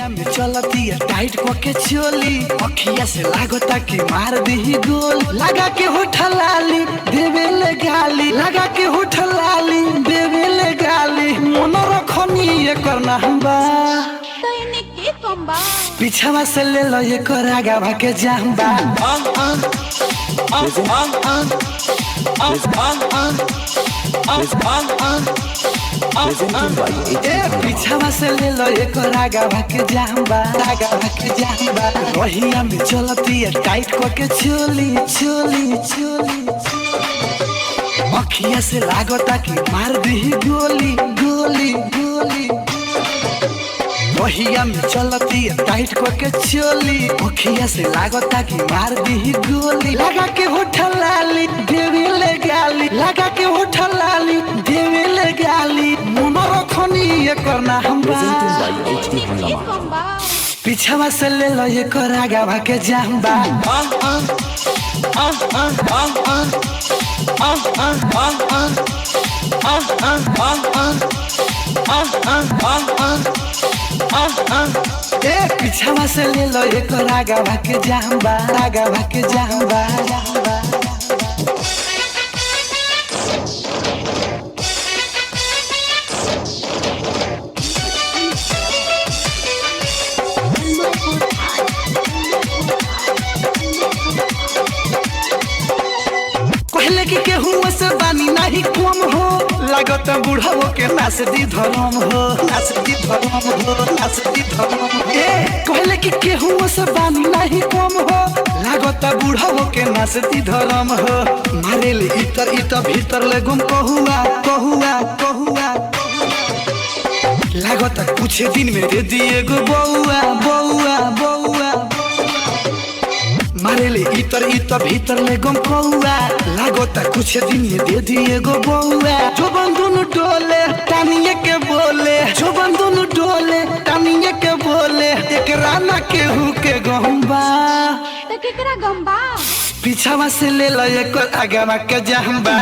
में चलती है टाइट के चोली अखिया से लागता कि मार दी गोल लगा के होठ लाली देवे ले गाली लगा के होठ लाली देवे ले गाली मन रखनी ये करना हम बा पीछावा से ले लो ये कर आगा के जाम्बा पीछावा से ले लो ये कर आगा के जाम्बा रहिया में चलती है टाइट के चोली चोली चोली अखिया से लागता कि मार दी गोली गोली गोली रहिया में चलती है टाइट के चोली अखिया से लागता कि मार दी गोली लगा के होठ लाली देवे ले गाली लगा के होठ लाली देवे ले गाली मन रखनी ये करना हम पीछावा से ले लो ये कर आगा के जाम्बा पीछावा से ले लो ये कर आगा के जाम्बा के जाम्बा पहले की केहू से बानी नहीं कम हो लागत बुढ़ाओ के नाच दी धर्म हो नाच दी धर्म हो नाच दी धर्म पहले की केहू से बानी नहीं कम हो लागत बुढ़ाओ के नाच दी धर्म हो मारे ले इतर इतर भीतर ले गुम कहुआ कहुआ कहुआ लागत कुछ दिन में दे दिए गो बउआ बउआ बउआ मारे ले इतर इतर भीतर ले गम कौआ लागोता कुछ दिन ये दे दिए गो बउआ जो बंधुन डोले टानिए के बोले जो बंधुन डोले टानिए के बोले एक राना केहू के गंबा त केकरा गंबा पीछावा से ले लो एक आगा के जाम्बा